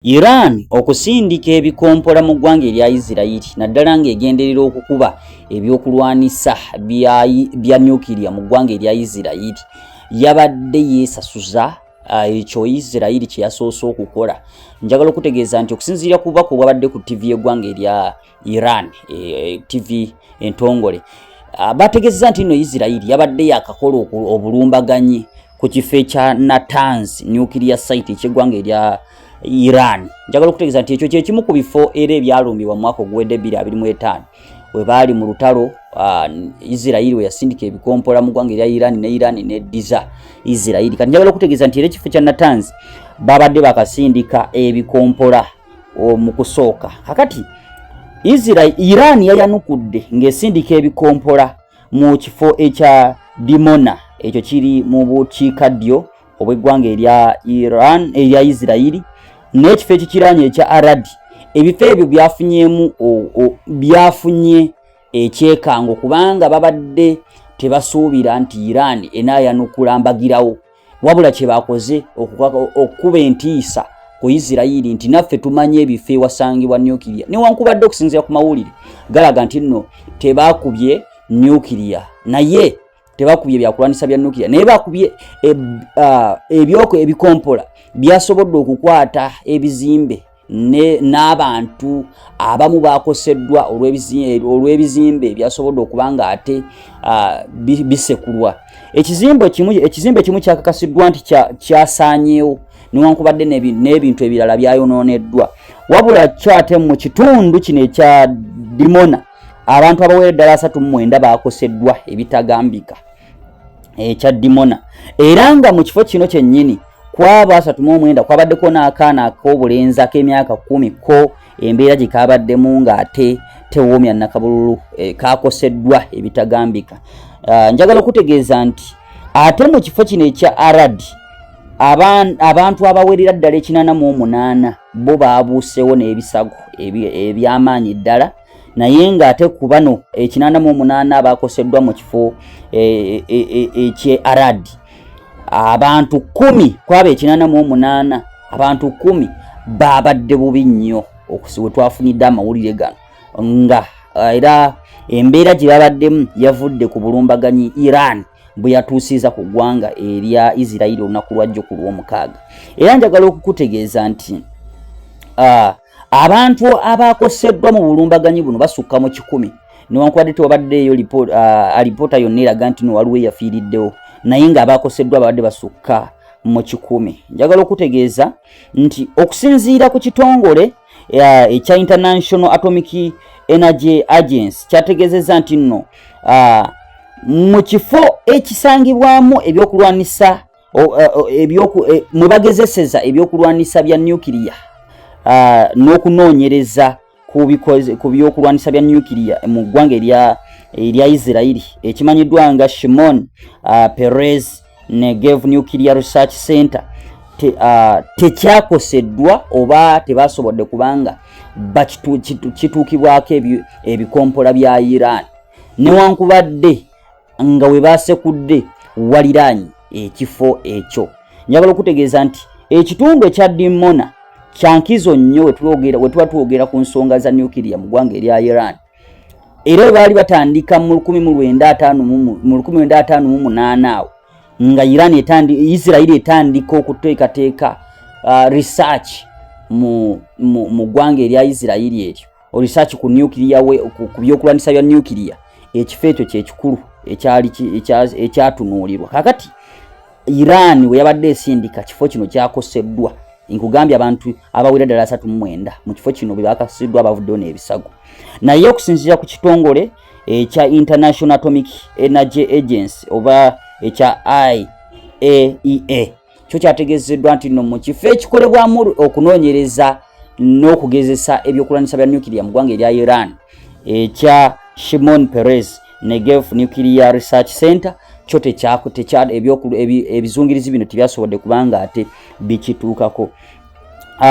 Iran okusindika ebikompola mu ggwanga erya Israeli naddala ng'egenderera okukuba ebyokulwanisa bya nuclear mu ggwanga erya Israeli yabadde yeesasuza ekyo Israeli kye yasoose okukola. Njagala okutegeeza nti okusinziira ku bubaka obwabadde ku TV y'eggwanga erya Iran, TV entongole, bategeezezza nti nno Israeli yabadde yakakola obulumbaganyi ku kifo ekya Natanz nuclear site eky'eggwanga erya Iran. Njagala okutegeeza nti ekyo kye kimu ku bifo era ebyalumbibwa mu mwaka oguwedde 2025 we baali mu lutalo Israeli we yasindika ebikompola mu ggwanga erya Iran ne Iran neddiza Israeli. Kati njagala okutegeeza nti era ekifo kya Natanz babadde bakasindika ebikompola mu kusooka. Kakati Iran yayanukudde ng'esindika ebikompola mu kifo ekya Dimona, ekyo kiri mu bukiikaddyo obw'eggwanga erya Iran erya Israeli, n'ekifo ekikiranye ekya Aradi. Ebifo ebyo byafunye ekyekango kubanga babadde tebasuubira nti Iran enaayanukula mbagirawo, wabula kye bakoze okukuba entiisa ku Israeli nti naffe tumanye ebifo ewasangibwa nuclear. Newankubadde okusinziira ku mawulire galaga nti nno tebaakubye nuclear, naye tebakubye byakulwanisa bya nuclear, naye bakubye ebikompola byasobodde okukwata ebizimbe n'abantu abamu bakoseddwa olw'ebizimbe byasobodde okubanga ate bisekulwa. Ekizimbe kimu kyakakasiddwa nti kyasaanyeewo newankubadde n'ebintu ebirala byayonooneddwa, wabula kyo ate mu kitundu kino ekya Dimona abantu abawera ddala 39 bakoseddwa ebitagambika ekya Dimona, era nga mu kifo kino kyennyini kwaba 39 kwabaddeko n'akaana ak'obulenzi ak'emyaka 10 ko embeera gye kabaddemu ng'ate tewoomya nakabululu kakoseddwa ebitagambika. Njagala okutegeeza nti ate mu kifo kino ekya Arad abantu abawerera ddala 88 bo baabuusewo n'ebisago eby'amaanyi ddala, naye ng'ate ku bano 88 abakoseddwa mu kifo ekye Arad, abantu 10 kwaba 88 abantu 10 babadde bubi nnyo okusiwe twafunidde amawulire gano, nga era embeera gye babaddemu yavudde ku bulumbaganyi Iran bwe yatuusiza ku ggwanga erya Israeli olunaku lwajjo ku Lwomukaaga. Era njagala okukutegeeza nti abantu abakoseddwa mu bulumbaganyi buno basukka mu 10, newankubadde tewabaddeeyo alipoota yonna eraga nti no waliwo eyafiiriddewo, naye ng'abakoseddwa babadde basukka mu 10. Njagala okutegeeza nti okusinziira ku kitongole ekya International Atomic Energy Agency kyategeezezza nti nno mu kifo ekisangibwamu ebyokulwanisa mwe bagezeseza ebyokulwanisa bya nuclear n'okunoonyereza ku byokulwanisa bya nuclear mu ggwanga erya Israeli ekimanyiddwa nga Shimon Peres Negev Nuclear Research Center tekyakoseddwa oba tebasobodde kubanga kituukibwako ebikompola bya Iran, newankubadde nga we basekudde waliraanyi ekifo ekyo. Njagala okutegeeza nti ekitundu ekya Dimona kyankizo nnyo we tuba twogera ku nsonga za nuclear mu ggwanga erya Iran. Era baali batandika mu 1958 awo nga Israeli etandika okuteekateeka research mu ggwanga erya Israeli eryo, research ku nuclear ku byokulwanisa bya nuclear. Ekifo ekyo kyekikulu ekyatunuulirwa. Kakati Iran we yabadde esindika kifo kino kyakoseddwa, nkugambye abantu abawera ddala 39 mu kifo kino bwe bakasiddwa bavuddewo n'ebisago. Naye okusinziira ku kitongole ekya International Atomic Energy Agency oba ekya IAEA kyo kyategeezeddwa nti no mu kifo ekikolebwamu okunoonyereza n'okugezesa ebyokulwanisa bya nuclear mu ggwanga erya Iran ekya Shimon Peres Negev Nuclear Research Center kyo ebizungirizi bino tebyasobodde kubanga ate bikituukako.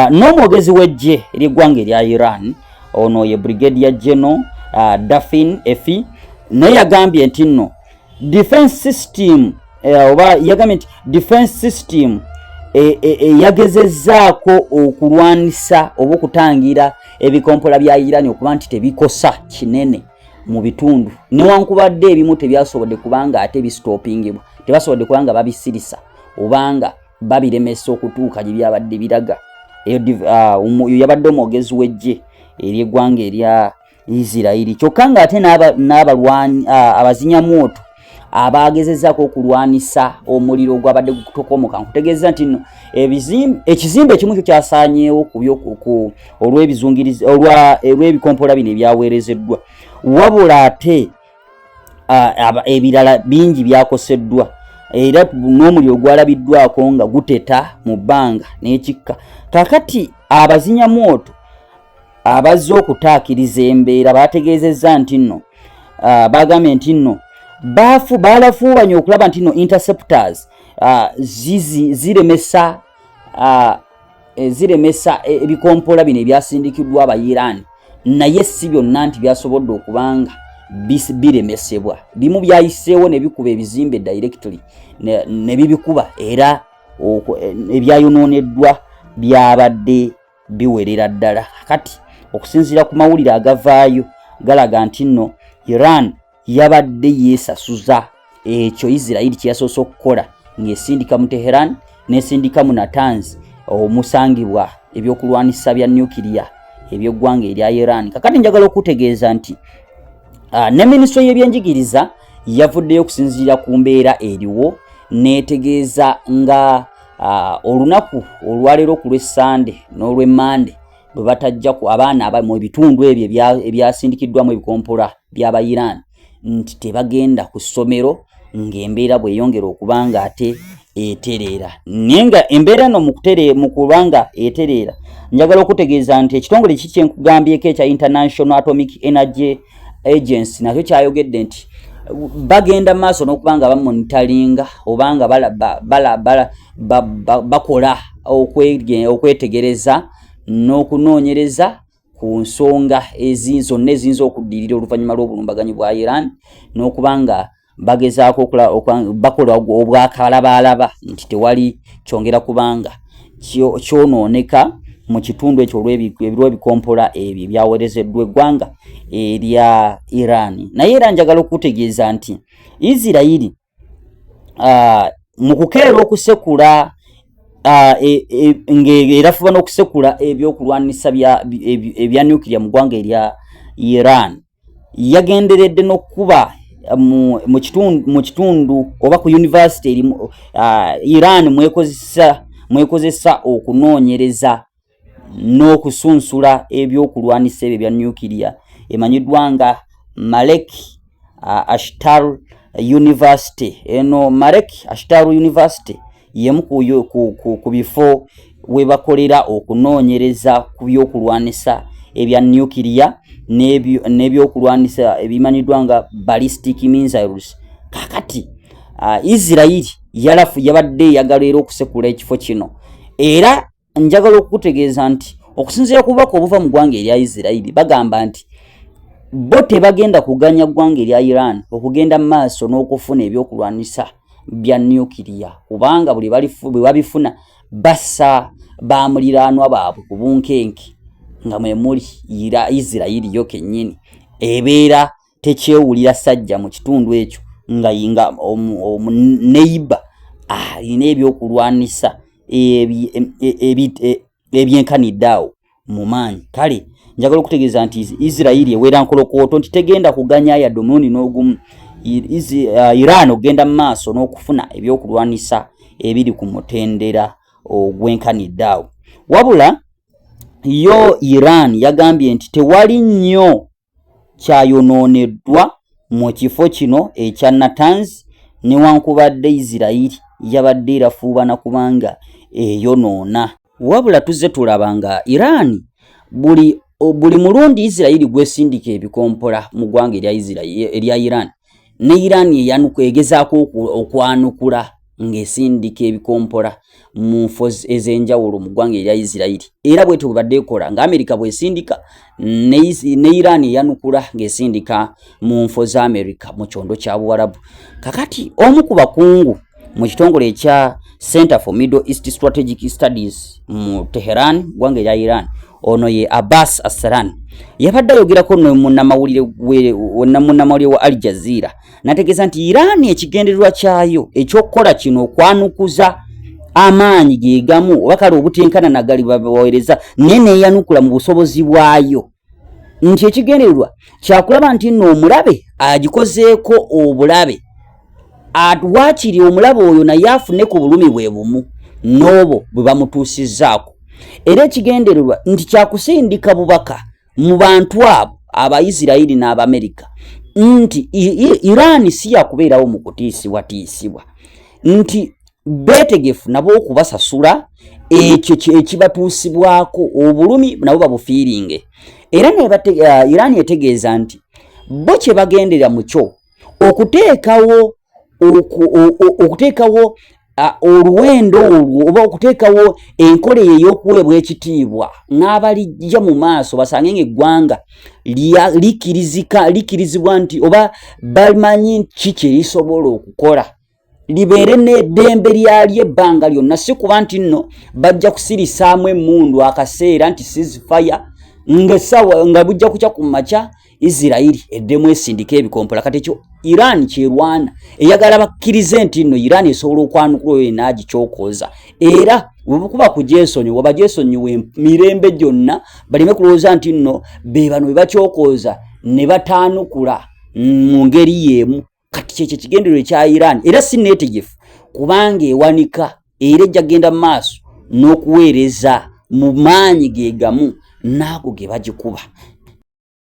N'omwogezi w'eggye ery'eggwanga erya Iran ono ye Brigadier General Dafin Efi naye yagambye nti nno defense system oba yagambye nti defense system yagezezzaako okulwanisa oba okutangira ebikompola bya Iran okuba nti tebikosa kinene mu bitundu newankubadde ebimu tebyasobodde kubanga ate bistopingibwa tebasobodde kubanga babisirisa obanga babiremesa okutuuka gye byabadde biraga yabadde omwogezi w'eggye ery'eggwanga erya Isirairi kyokka nga ate n'abalwanyi abazinyamwoto abagezezzaako okulwanisa omuliro ogwabadde gutokomoka nkutegeeza nti nno ekizimbe ekimu kyo kyasaanyeewo olw'ebikompola bino ebyaweerezeddwa wabula ate ebirala bingi byakoseddwa era n'omuliro gwalabiddwako nga guteta mu bbanga n'ekikka kakati abazinyamwoto abazze okutaakiriza embeera bategeezezza nti nno bagambye nti nno balafuubanya okulaba nti nno interceptors ziremesa ebikompola bino ebyasindikiddwa aba Iran naye si byonna nti byasobodde okubanga biremesebwa bimu byayiseewo ne bikuba ebizimbe directly ne bibikuba era ebyayonooneddwa byabadde biwerera ddala kati okusinziira ku mawulire agavaayo galaga nti nno Iran yabadde yeesasuza ekyo Isirairi kyeyasoose okukola ng'esindika mu Tehran n'esindika mu Natanz omusangibwa ebyokulwanisa bya nukiliya ebyoggwanga erya Iran kakati njagala okutegeeza nti ne minisitule y'ebyenjigiriza yavuddeyo okusinziira ku mbeera eriwo neetegeeza nga olunaku olwaleero ku lw'Essande n'olw'Emmande bwe batajja ku abaana mu bitundu ebyo ebyasindikiddwamu ebikompola by'aba Iran nti tebagenda ku ssomero ng'embeera bweyongera okuba nga ate etereera naye nga embeera no mu kubanga etereera njagala okutegeeza nti ekitongole kikyenkugambyeko ekya International Atomic Energy Agency nakyo kyayogedde nti bagenda maaso n'okuba nga bamonitalinga obanga bakola okwetegereza n'okunoonyereza ku nsonga zonna eziyinza okuddirira oluvannyuma lw'obulumbaganyi bwa Iran n'okuba nga bagezaako bakola obwakalabalaba nti tewali kyongera kubanga kyonooneka mu kitundu ekyo olw'ebikompola ebyo ebyaweerezeddwa eggwanga erya Iran naye era njagala okutegeeza nti Isirairi mu kukeera okusekula ng'erafuba n'okusekula ebyokulwanisa ebya nukiliya mu ggwanga erya Iran yagenderedde n'okuba mu kitundu oba ku yunivasite erimu Iran mwekozesa okunoonyereza n'okusunsula ebyokulwanisa ebyo ebya nukiliya emanyiddwa nga Malek Ashtar University eno Malek Ashtar University yemu ku bifo we bakolera okunoonyereza ku byokulwanisa ebya nukiliya n'ebyokulwanisa ebimanyiddwa nga ballistic missiles kakati Isirairi yabadde eyagala era okusekula ekifo kino era njagala okutegeeza nti okusinziira ku bubaka obuva mu ggwanga erya Isirairi bagamba nti bo tebagenda kuganya ggwanga erya Iran okugenda mu maaso n'okufuna ebyokulwanisa bya nukiliya kubanga bwe babifuna bassa bamuliraanwa baabwe ku bunkenke nga mwe muli Isirairi yo kennyini ebeera tekyewulira sajja mu kitundu ekyo nga yinga neighbor alina ebyokulwanisa ebyenkanidde awo mu maanyi kale njagala okutegeeza nti Isirairi eweera nkolokooto nti tegenda kuganya yadde omulundi n'ogumu Iran okugenda mu maaso n'okufuna ebyokulwanisa ebiri ku mutendera ogwenkanidde awo wabula yo Iran yagambye nti tewali nnyo kyayonooneddwa mu kifo kino ekya Natanz newankubadde Isirairi yabadde erafuubana kubanga eyonoona wabula tuzze tulaba nga Iran buli mulundi Isirairi gwesindika ebikompola mu ggwanga erya Iran ne Iran egezaako okwanukula ng'esindika ebikompola mu nfo ez'enjawulo mu ggwanga erya Isirairi era bwetyo bwe badde ekola nga Amerika bwesindika ne Iran eyanukula ng'esindika mu nfo za Amerika mu kyondo kya Buwarabu kakati omu ku bakungu mu kitongole ekya Center for Middle East Strategic Studies mu Tehran gwange ya Iran ono ye Abbas Assaran yabadde ayogera no munnamawulire wa Al Jazeera nategeeza nti Iran ekigendererwa kyayo ekyokukola kino okwanukuza amaanyi ge gamu oba kale obutenkana nagali baweereza nene yanukula mu busobozi bwayo nti ekigendererwa kyakulaba nti nno omulabe agikozeeko obulabe atwakiri omulabe oyo naye afune ku bulumi bwe bumu n'obo bwe bamutuusizzaako era ekigendererwa nti kyakusindika bubaka mu bantu abo Abaisirayiri n'Abamerika nti Iran si yakubeerawo mu kutiisibwatiisibwa nti beetegefu nabo okubasasula ekyo ekibatuusibwako obulumi nabo babufiiringe era Iran etegeeza nti bo kye bagendera mu kyo okuteekawo oluwendo olwo oba okuteekawo enkola ey'okuweebwa ekitiibwa n'abalijja mu maaso basange ng'eggwanga likirizibwa nti oba bamanyi kiki lisobola okukola libeere n'eddembe lyalyo ebbanga lyonna si kuba nti nno bajja kusirisaamu emmundu akaseera nti ceasefire nga bujja kukya ku makya Isirayiri eddemu esindika ebikompola kati ekyo Iran kyerwana eyagala bakkirize nti nno Iran esobola okwanukula oyo n'agikyokoza era bwekuba ku Jason waba Jason mirembe gyonna baleme kulowooza nti nno be bano be bakyokoza ne bataanukula mu ngeri y'emu kati kyekyo kigendererwa ekya Iran era si neetegefu kubanga ewanika era ejja genda mu maaso n'okuweereza mu maanyi ge gamu naago ge bagikuba